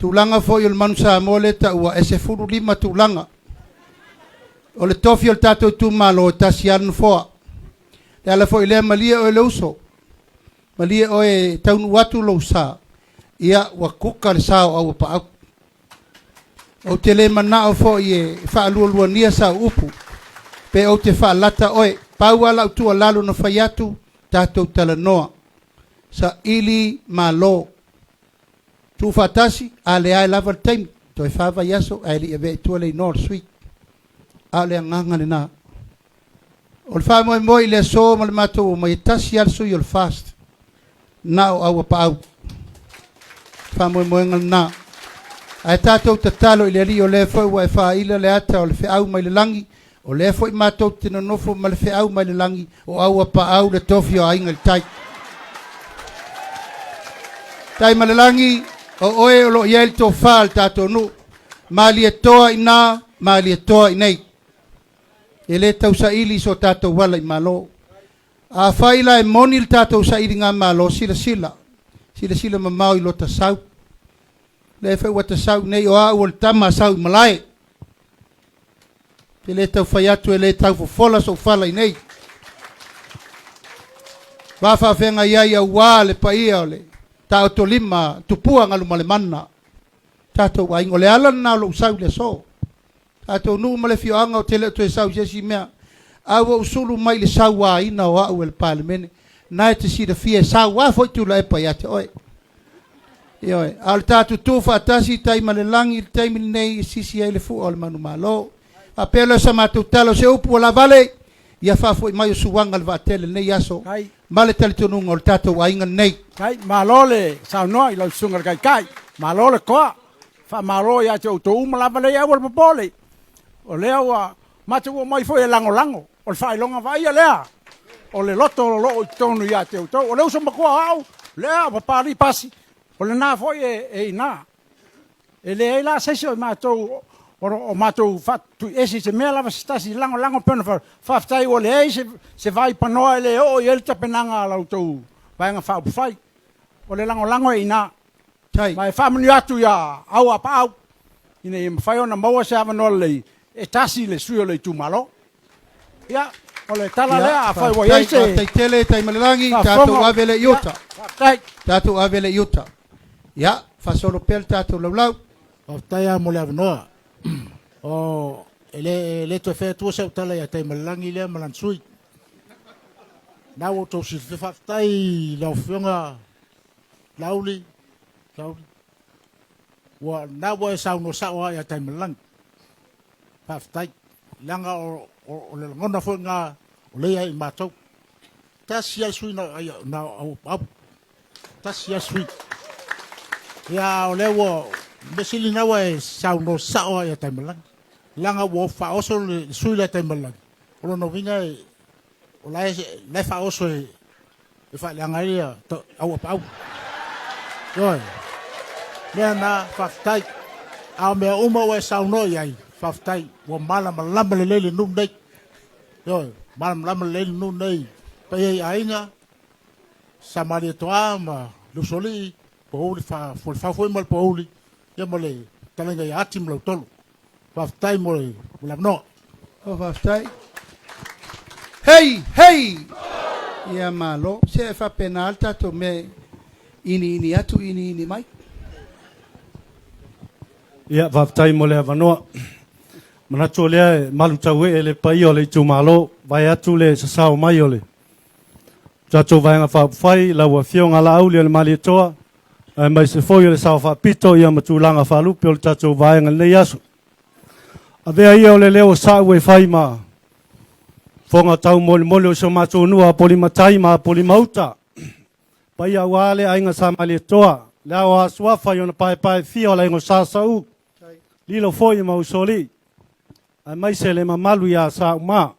Tūlanga fo i o le manu Samoa le ta ua, e se furu lima tūlanga. O le tofi o le tātou i tu malo, e tasi anu foa. Le ala fo i le malia o e le uso. Malia o e taunu watu lo sa. Ia, wa kuka le sao au pa au. O te le mana o fo i e whaalua nia sa upu. Pe o te whaalata oe. Pau ala utua lalo na whaiatu. Tātou tala noa. Sa ili malo. Tu whatasi. A le ai lava taimi. Toi whawa yaso. A li eve tua le nor sui. A le anganga le nā. O le wha moe moe le so ma le matou. Ma i tasi al sui o le fast. Nao au pa au. Wha moe moe ngal nā. Ai tātou te talo i le ri o le fwoi wa e wha ila le ata o le whiau mai le langi. O le fwoi mātou te nonofo ma le whiau mai le langi. O au a pa au le tofi o ainga le tai. Tai ma le langi o oe o lo iel tō whaal tātou nu. Mali e toa i nā, mali e toa i nei. E le tau sa ili so tātou wala i malo. A whaila e moni le tātou sa ili ngā malo sila sila. Sila sila ma mau i lota sau. Le fai wata sau nei o au o le tama sau i malae. Te le tau whai atu e le tau fofola so whala i nei. Wafa whenga iai au wā le paia o le. Tau to lima tupua ngalu male mana. Tato wa ingo le ala na lo usau le so. Tato nu male fio anga o tele to e sau jesi mea. Awa usulu mai le sau wa ina o au el parlemene. Nai te si da fia sau wa foi tu la e pai ate oi. Ioi, al tatu tufa atasi tai male langi tai mil nei sisi ai le fu o le manu malo. Apelo sa matu talo se upu o la vale. Ia fa foi mai o suwanga le vatele nei aso. Kai, Male tali tonu ngol tato wa inga nei. kai, malole, sao no, ilo sungar kai kai. Malole koa. Fa malo ya te uto umalava le awal popole. O lea wa, mate ua mai foi e lango lango. O le fai longa vai a lea. O le loto o lo i tonu ya te uto. O leo sa makua au. Lea, papari pasi. O le nā foi e ina. E le e la sesi o matou o matou fatu esi se mea lava stasi lango lango pena fa ftai o le e se vai panoa le o i el tapenanga la utou vaenga fa fai. O le lango lango e ina. Tai. Mai fa manu atu ya au apa au. Ine i mawhai ona maua se ava no le e tasi le sui o le tu malo. Ia, o le tala lea a fai wa iese. Tai tele tai malelangi Fa tato fonga. avele yuta. Tai. Tato avele yuta. Ya, fa solo pel tato laulau. O taia mo le avanoa. O ele to fe tu se tala ya tai malangi le malan sui. Na o to si fa tai la fionga lauli. Wa na wa sa no sa wa ya tai malang. Fa tai langa o le ngona fo nga o le ai matou. Tasia sui na au tasia sui. Ya o le wo besili na wa sa no sa wa ya tai malang. Langa wo fa oso le sui le tai malang. O no vinga o la fa oso e fa langa ia au au. Rồi. Mea na whaftai. Ao mea uma o e sauno iai. Whaftai. Wa malama lama le lele num nei. Rồi. Malama lama le lele num nei. Pai ei ainga. Samaria toa ma. Lusoli. Poholi fa. Foi mal poholi. Ia mo le. Talenga i ati mlau tolu. Whaftai mo le. Mo lamno. O whaftai. Hei, hei! Ia malo. Se e fa penal tato me ini atu ini mai. Ia whaftai mo le avanoa. Manatu lea malu tau e le pai o le tu malo. Vai atu le sasao mai o le. Tato vaenga whawhai la ua fionga la auli o le mali toa. Mai se foi o le sao whapito ia matulanga whalupi o le tato vaenga nei aso. A vea ia o le leo sao e whai ma. Fonga tau mole mole o so mato nua poli matai ma poli mauta. Pai a wale ainga sa mali toa. Lea o asuafa i ona pae fia o la ingo sasau. Lilo foi ma usoli. Ai mai se le mamalu ia sa uma.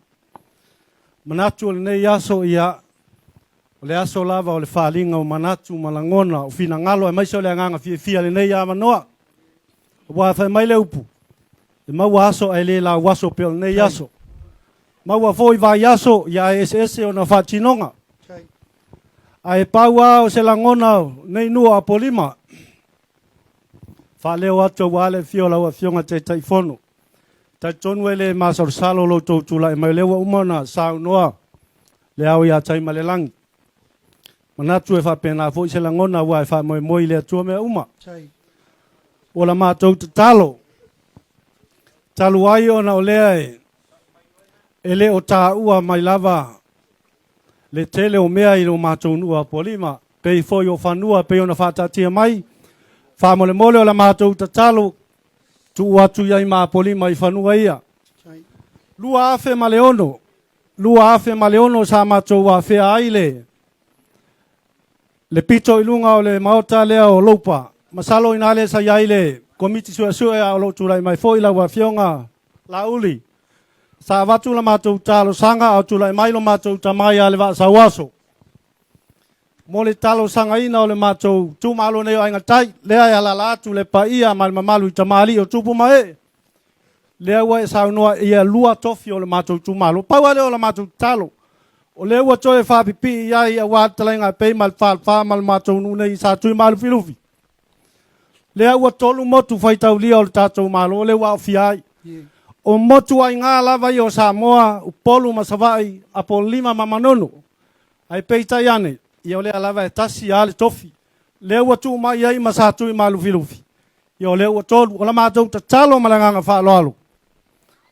Manatu o le nei aso ia. O le aso lava o le whalinga o manatu malangona o fina ngalo. Ai mai se o le anganga fia le nei a manoa. O wa fai mai le upu. E maua aso ai le la waso pe o nei aso. Maua foi vai aso ia SS o na whatinonga. Ai paua o se langona nei nua a polima. Whaleo atu wale fiola ua fionga te taifono. Tai tonu ele masar salo lo tula e mai lewa umana sao noa. Le au ia tai malelangi. Manatu e whapena fo i se langona ua e wha moi le atua mea uma. O la mātou te talo. Talu ai ona o lea e. E le o tā ua mai lava. Le tele o mea i lo mātou nua polima. Pei foi o whanua, pei ona whatatia mai. Whamole mole o la mātou te talo. Tu atu iai mā polima i whanua ia. Lua afe maleono. Lua afe maleono sa mātou a whea aile. Le pito i lunga o le maota lea o loupa. Masalo ina le sa iaile. Komiti sua sua o loturai mai foi la wa fionga la uli. Sa watu la mātou talo sanga au tulai mai lo mātou tamai a le wa sa waso. Mo le talo sanga ina o le mātou tu malo nei o ainga tai. Lea ia la latu le pa ia mal mamalu i tamali o tupu mai. Lea ua e saunoa ia lua tofi o le mātou tu malo. Paua leo la mātou talo. O lea ua toe whapipi ia ia wātalenga pei mal wha mal mātou nune i sa tui malu filufi. Lea ua tolu motu whaitau lia o le tātou malo. O lea ua o fiai. o motu ai ngā lava i o Samoa, o polu masawai, a po 5 mamanono. Ai peita iane, i o lea lava e tasi ale tofi. Lea ua tu mai ai masatu i malufilufi. I o lea ua tolu, o la mātou ta talo malanganga whaaloalo.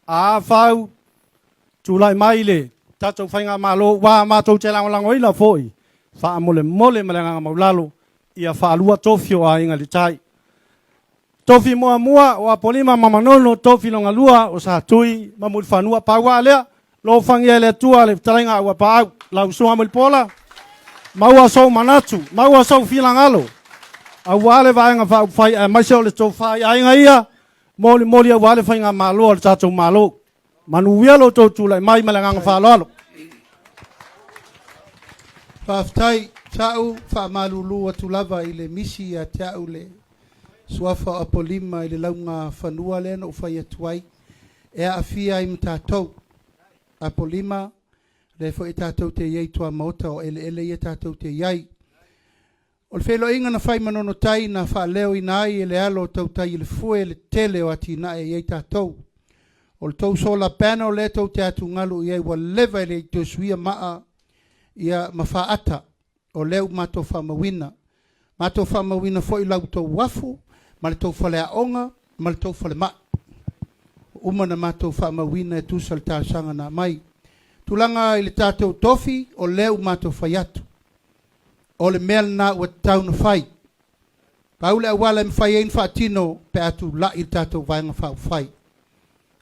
A whau, tūlai mai le, tatou whainga malo, wā mātou te langolango ila fōi. Wha mole mole malanganga maulalo, ia whaalua tofi o a inga li tai. Tofi mua mua o apolima mamanono tofi longa lua o sa tui mamul fanua paua lea lo fangia le tua le talenga wa pa la usua mul pola maua so manatu maua so filangalo a wale vaenga fa fai a mai so le to fai ai ia moli moli a wale fainga malo le tatu malo manu wielo to tula mai malanga fa lolo Whaftai tau whamalulu atu lava i le misi a tau le suafa apolima i le launga whanua le no whai atuai e a fia i mtatou apolima le fo i tatou te iei tua maota o ele i tatou te iei o le whelo inga na whai manono tai na wha leo i nai e le alo tau tai i le fue le tele o ati na e iei tatou o le tau sola panel le tau te atu ngalu iei wa leva i le i suia maa ia mawhaata o leo mato whamawina. Mato whamawina fo i lau tau wafu, ma le tau whale aonga, ma le tau whale maa. Umana mato whamawina e tūsal tāsanga nā mai. Tulanga i le tātou tofi o leo mato whaiatu. O le mea nā ua tau na whai. Paule awala im whai ein whaatino pe atu la i tātou vaenga whau whai.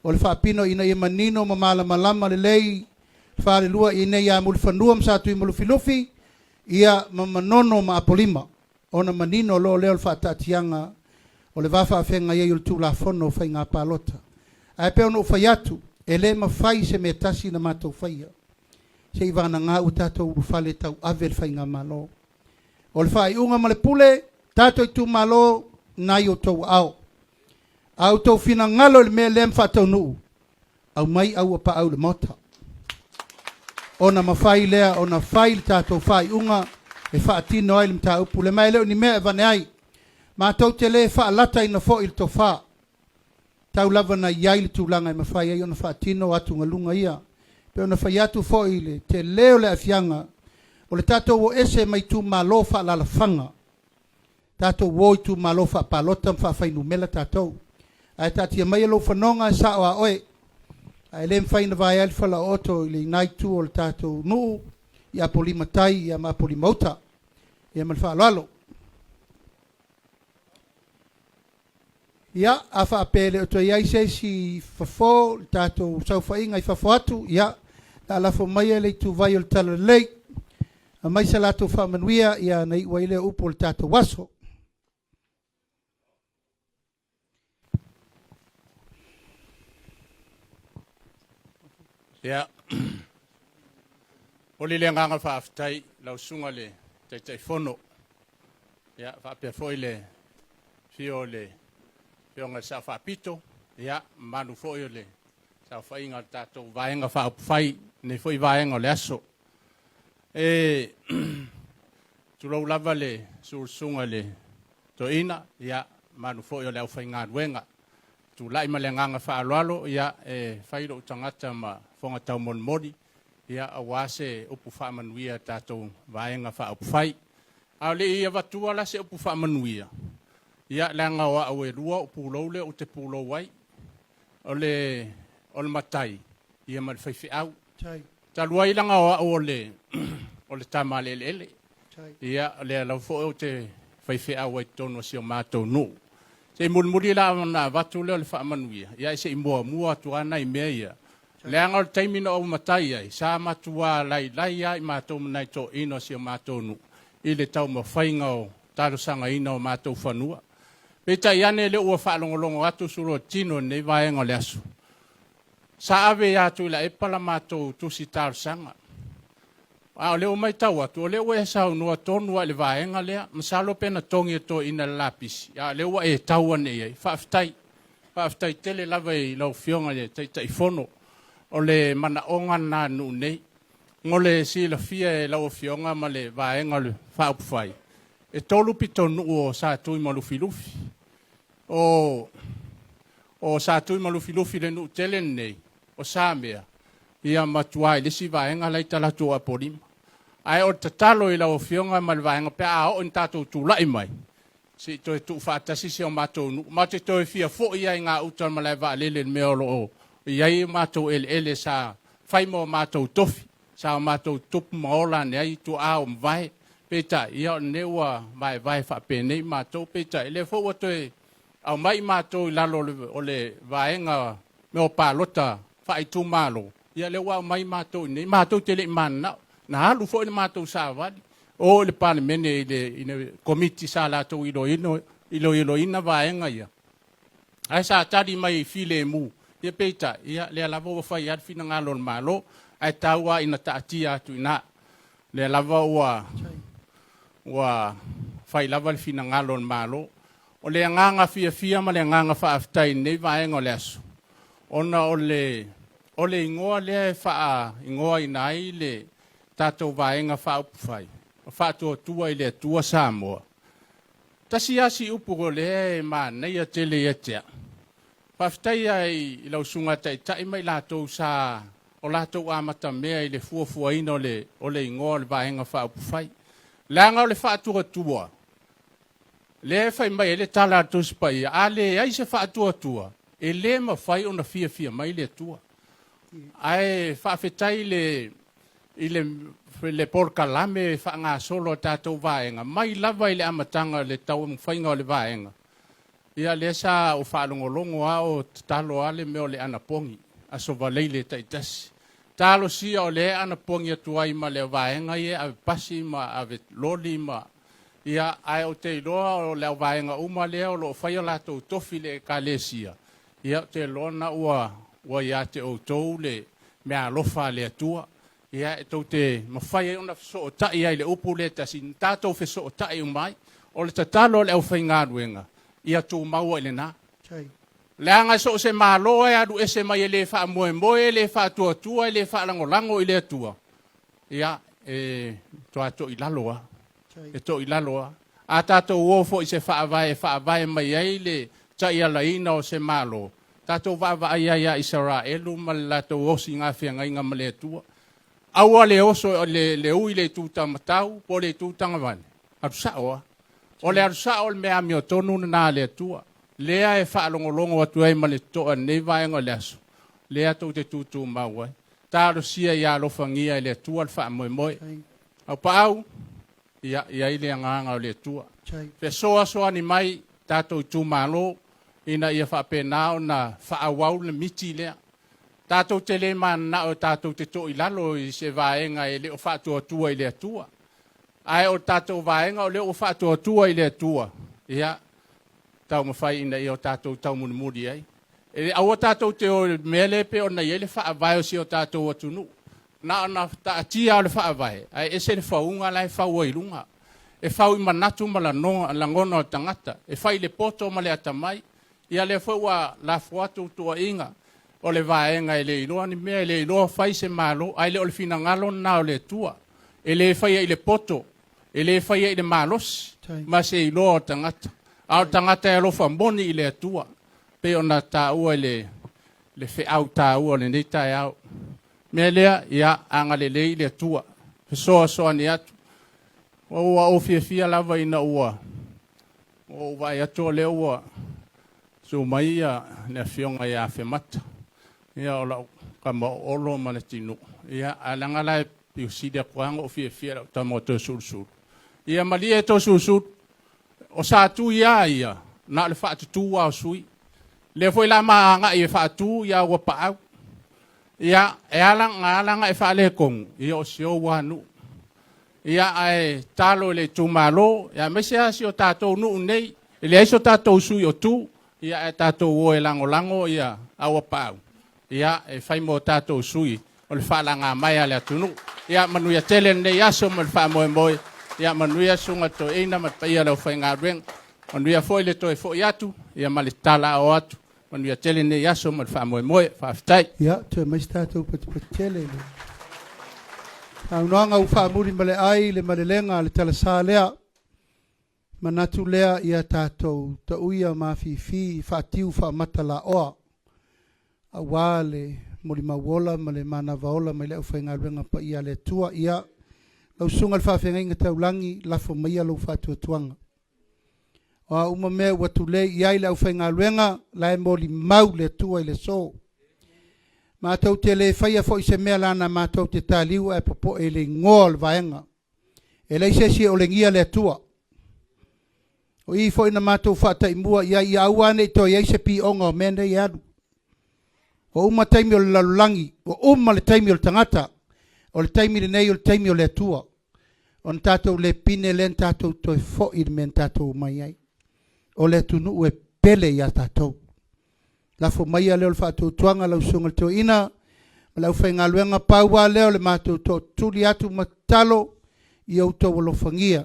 O le whaapino ina i manino ma mala malama le lei whaare lua i nei a mulu whanuam sa tui mulu filufi ia mamanono ma apolima ona manino lo leo whaatatianga o le wafa awhenga iei ul tūla whono whai ngā pālota ai peo no whaiatu e le ma whai se me tasi na mātou whaia se i vana ngā u tātou urufale tau avel whai ngā malo o le whai unga ma le pule tātou i tū malo nai o tau au au tau whina ngalo le mea lem whatau nuu au mai au apa au le mota ona mawhai lea, ona whai le tātou whai unga, e whaatino ai le mta upu. Le mai leo ni mea vane ai. Mātou te le whaalata ina fo il to wha. Tau lava na iai le tūlanga i mawhai ai, ona whaatino atu ngalunga ia. Pe ona whai atu fo i le, te leo le afianga. O le tātou o ese mai tū malo wha lala whanga. Tātou o i tū malo wha palota mwha whai numela tātou. Ai tātia mai alo whanonga e sa oa oe. Ai le mfaina vai alfa la oto i le nai tu o le tātou nuu i apolima tai i ama apolima uta i ama le whaalalo. Ia, a whaapele o toi aise si whafo le tātou sauwhainga i whafo atu. Ia, la lafo mai le tu vai o le tala lei. A mai sa lato whamanuia ia nei waile upo le tātou waso. Ia, o le nganga whaaftai, lau sunga le tai whono. Ia, whaapea foi le fio ngā sa whaapito. Ia, manu foi o le sa whainga tātou vaenga whaapwhai, ne foi vaenga le aso. E, tulau lava le sunga le toina, ia, manu foi o le au whainga ruenga. Tu lai ma le nganga whaaloalo, ia, e whairo utangata ma fonga tau monmori, ia awase upu whaamanuia tātou vaenga whaapwhai. Au le ia watua la se upu whaamanuia. Ia langa wa awe rua upu laule o te pūlau wai. O le matai, ia ma le whaiwhi au. Talua i langa wa o le tamale ele. Ia le lau fo o te whaiwhi au ai tono si o mātou nuu. Se mulmuri la na watu leo le whaamanuia. Ia se i mua tuana i mea ia. Le anga o taimina o matai ai. Sa matua lai ai mātou manai tō ino si o mātou nu. I le tau mawhainga o tarosanga ina o mātou whanua. Peta iane le ua whaalongolongo atu suro tino nei vaenga le asu. Sa ave atu ila epala mātou tusi tarosanga. Ao leo mai tau atu. O leo e sau nua tonua le vaenga lea. Masalo pena tongi to ina lapisi. Ya leo e tau ane iai. Whaaftai tele lava i lau fionga le tai fono. O le mana onga nā nu nei. Ngole si la fia e lau fionga ma le vaenga le whaupwhai. E tolu pito nuu o sa tui ma lufi. O o sa tui malufi le nu tele nei o sa mea ia matuai le si vaenga lai tala tua polima ai o tatalo i la o fionga mal vaenga pe a o tatou tulai mai si toi tu fatasi si o matou nu mate toi fia fo ia nga utal malai va lele me o lo ia i matou ele sa fai mo matou tofi sa matou tup maola nei tu a o vai peta ia neua vai fa pe nei matou peta ele fo o toi au mai matou lalo o le vaenga me o palota fai tu malo ia le wa mai matou nei matou tele mana na halu fo le matou sa vali o le parlamento ile komiti sa la to ilo ina vaenga ia ai sa tadi mai file mu ia peta ia le lavo fai ar fina ngalo malo ai taua ina taatia tu ina le lavo wa fai lava fina ngalo malo o le nganga fia ma le nganga fa aftai nei vaenga le aso ona o le ingoa le fa ingoa inai le tatou vaenga fa upfai fa tua ile tua Samoa tasi asi upu le ma nei tele yetia fa aftai ai ilo sunga tai mai latou sa o latou amata mea ile fuafua ina o le ingoa le vaenga fa upfai langa le fa tua le fai mai le tala to spai ale ai se fa tua e le ma fai ona fia mai le tua ai fa fetai le porca lame fa nga solo tato vaenga mai lava ile amatanga le tau fainga le vaenga ia le sa o fa longo ao talo ale me le anapongi aso valele taitas talo si o le anapongi tuai ma le vaenga ia a pasi ma ave loli ma ia ai o te loa o le vaenga uma le o lo fai la to tofi le kalesia ia te lona ua ia te o toule me alofa le tua ia to te mafai ona so ta ia le upu le tasin tato fe so ta i mai o le tatalo le o fai ngaruenga ia tu mau ile na le anga so se malo ia du ese mai le fa mo le fa tua le fa lango ile tua ia to ato ilaloa e to ilaloa a tato wo fo se fa vai mai ai le ta ia la ina o se malo tato va ia Israel mal to o singa fe nga male tua awa le oso le ui le tuta matau po le tuta ngavane arsa o le arsa o me amio tonu na le tua le ai fa longo atu ai male to nei vai ngo leso le atu te tutu mawe taro sia ia lo fangia le tua fa mo au pau ia ile nganga le tua pe so ani mai tato tu malo ina ia fa pena na fa awau le miti le tato tele man na o tato te to ilalo i se vaenga ele o fa tua ile tua ai o tato vaenga o le o fa tua ile tua ia tau mo fai ina i o tato tau mo muri ai e au tato te o mele pe ona ele fa vai o si o tato o tunu na ta tia le fa vai ai ese le fa unga lai fa o ilunga e fa i manatu mala no la ngono tangata e fai le poto male atamai ia le fa wa la foto to inga o le vaenga ele ino ni me ele ino fai se malo ai le o le fina ngalo na o le tua ele fai ile poto ele fai ile malos ma se ino tangata au tangata e lo fa boni ile tua pe ona ta o le fe au ta o le nei ta au me le ia anga le ile tua so ni atu o fia lava ina ua o vai ato le ua so mai ia le fionga ia fe mata ia o la kama olo maletino ia alanga la piusidia kwang o fia ta moto sul ia malia to sul o sa tu ia na le fa tu wa sui le foi la ma nga ia fa tu ia wa pa ia alanga e fa le kong ia o sio wa nu ia ai talo le tu malo ia mesia si o tato nu nei le iso tato sui o tu ia tato o lango ia awa pau ia e fai mo tato sui o le fala nga mai ale tunu ia manuia tele nei aso mo fa mo ia manuia sunga to ina mat pa ia le fai nga ren manuia foi le to e foi atu ia malitala o atu manuia tele nei aso mo fa mo fa ftai ia te mai tato pat tele au noanga u fa muri male ai le male lenga le tala sa lea Manatu lea ia tātou ta uia mawhiwhi whātiu whamata la oa. A wā le mori mawola ma le mana vaola mai le uwhainga ruenga pa ia le tua ia. Lau sunga le whawhenga inga taulangi lafo maia lau whātua tuanga. O uma mea watu le iai le uwhainga ruenga la e mori mau le tua i le so. Mātou te le whaia fo i se mea lana mātou te tāliu e popo e le ngol vaenga. E le isesi o le ngia le tua. O i fo ina mātou whata i mua ia i auane i toi eise pi onga o mene i adu. O uma taimi o le lalulangi, o uma le taimi o le tangata, o le taimi le nei o le taimi o le atua. O na tātou le pine le tātou toi fo i le men tātou mai ai. O le tunu ue pele i a tātou. Lafo mai a leo le whātou tuanga lau sunga le teo ina, ma lau whainga luenga paua leo le mātou tō tuli atu matalo i au tō walofangia.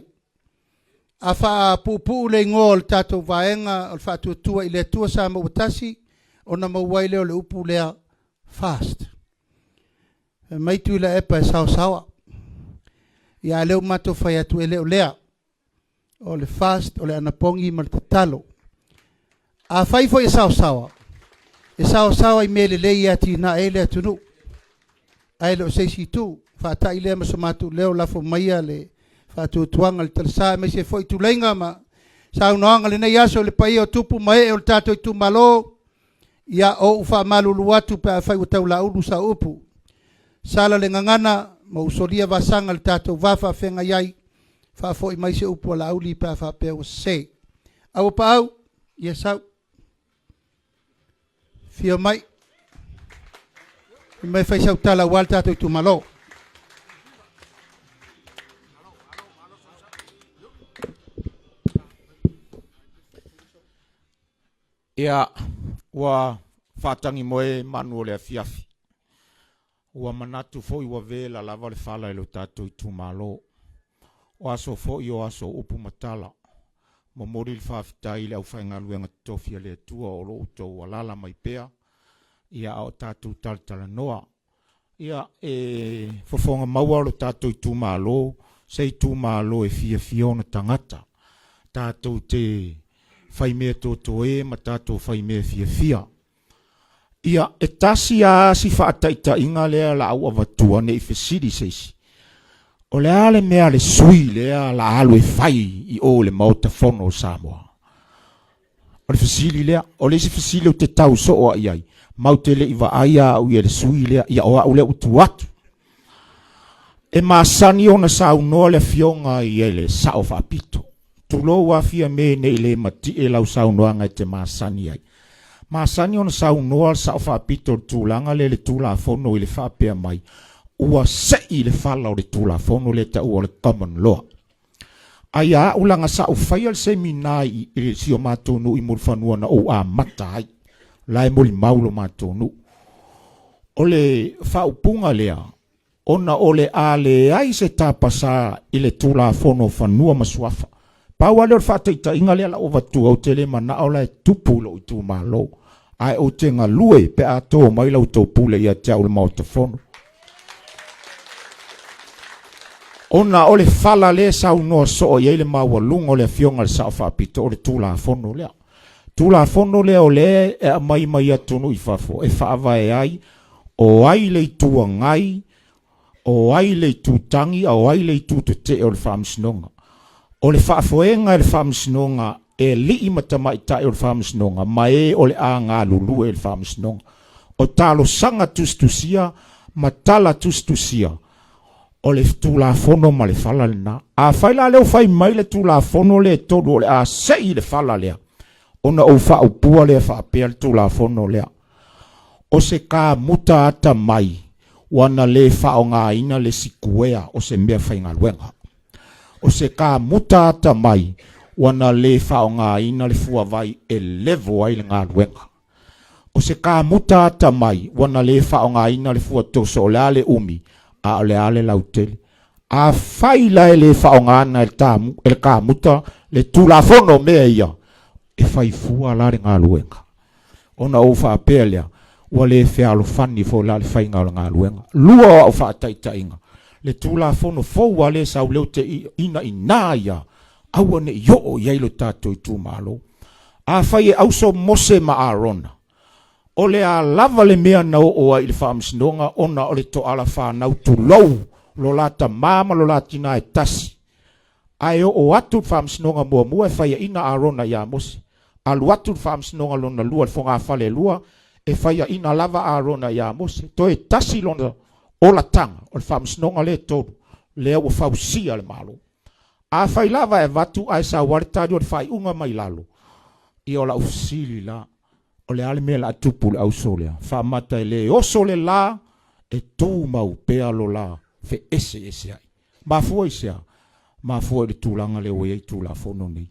A wha pupu le ngō le tātou vaenga o le whātua tua i le tua sa mawatasi o na mawai leo le upu lea fast. Mai tu la epa e sao sawa. Ia leo mato whai atu e leo lea o le fast o le anapongi ma le tatalo. A whai fo e sao sawa. E sao sawa i mele lei ati na e lea tunu. A leo seisi tu. Whata i lea maso matu leo lafo maia le Fatu tuanga le talasa me se foi tulenga ma sa unoanga le nei aso le pai o tupu mai o le tato i tu malo ia o ufa malu luatu pe a fai utau la ulu sa upu sala le ngangana mo usolia vasanga le tato vafa fenga iai fa foi mai se upu la uli pe a fa pe o se au pa au ia sau fio mai mai fai sau tala wal tato i tu malo Ia wa whatangi moe manu o le afiafi. Ua manatu fo i wa vela lava le whala e lo tātou i tūmalo. O aso fo i o aso upu matala. Mo mori le whawhitai le au whainga luenga tofia le tua o lo utou alala mai pea. Ia o tātou talatala noa. Ia fofonga maua lo tātou i tūmalo. Se i tūmalo e fia fiona tangata. Tātou te fai mea tō e ma tātou fai mea fia. Ia, e tasi a si whaataita inga lea la au avatua ne i fesiri seisi. O lea le mea le sui lea la alu e fai i o le mauta fono o Samoa. O le fesiri lea, o le si fesiri o te tau so o iai. Maute le iwa aia au ia le sui lea, ia o au le utu atu. E maasani o na sa unoa le fionga i ele sa o whapito. Tulo wafia me ne le mati e lau saunoanga te maasani ai. Maasani ona saunoa sa o whapito tūlanga le tūla fono i le whapea mai. Ua sei le whala o le tūla fono le ta ua le common law. Aia ulanga sa o whaia le seminai i le sio mātonu i murwhanua na o a mata ai. Lai moli maulo mātonu. O le whaupunga lea. Ona o le a le ai se tāpasa i le tūla fono whanua masuafa. Pau ale o whāteita inga lea la o watu au te le mana o la e tupulo i tū mālo. Ai o te ngā lue pe a tō mai lau tō pule i a te au le mau te whono. Ona o le whala le sau noa so o iei le maua lunga o le fionga le sao whapito o le tūla whono lea. Tūla whono lea o le e a mai atunu i whafo. E whaava e ai o ai le tua ngai, o ai le tūtangi, o ai le tūtete o le whamsinonga. O le whaafoenga e le whamsinonga e li matama i tae o le whamsinonga, ma e o le a ngā lulu e le whamsinonga. O talo sanga tustusia, ma tala tustusia, o le tūla fono ma le whala lena. A whaila leo whai mai le tūla fono le todo o le a sei le whala lea. O na o whaupua lea whaapea le tūla fono lea. O se kā muta ata mai, wana le whao ngā ina le sikuea o se mea whainga luenga. O se kā muta ata mai, wana le whao ngā ina le fua vai e levo ai le ngā luenga. O se kā muta ata mai, wana le whao ngā ina le fua toso o le ale umi, a o le ale lautele. A whaila e le whao ngā ana e le kā muta, le tūla fono mea ia, e whai fua la le ngā luenga. Ona o whaapea lea, ua le whialo whani fo la le whainga o le ngā luenga. Lua o whaataita inga. Le tūla fono fōua le sau leo te ina i nāia aua ne yo o iai lo tātou i tū malo. A whai e auso Mose ma Arona. O le a lava le mea na o ai le whaamsinonga ona o le to ala whanau tu lau lo lata mama lo latina e tasi. Ai o atu whaamsinonga mua e whai ina Arona ia Mose. Alu atu whaamsinonga lona lua le whonga whale lua e whai ina lava Arona ia Mose. To e tasi lona o la tanga o le whaamsinonga le tolu le au whausia le malo. A whai lava e watu ai sa waritari o le whai unga mai lalo. I o la ufsili la o le ale mea la tupu le au solea. Whamata e le oso le la e tū mau pea lo la fe ese ai. Mafua i sea. Mafua i le tūlanga le oe i tūla whono ni.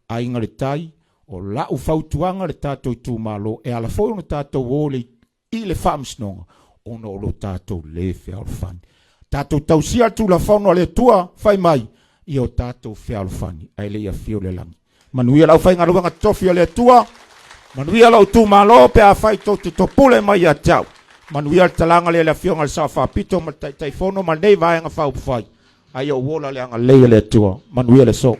A inga le tai o la u whautuanga le tātou i tū malo e ala whoi ona tātou o le i le whamsnonga ona o lo tātou le whea o whani. Tātou tausia tūla whono le tua whai mai i o tātou whea o whani. Ai le ia whio le langi. Manuia lau whai ngaruanga tofi o le tua. Manuia lau tū malo pe a whai tō te topule mai a tau. Manuia le talanga le la whionga le sa whapito ma tai whono ma nei vaenga whau whai. Ai o wola le anga leia le tua. Manuia le so.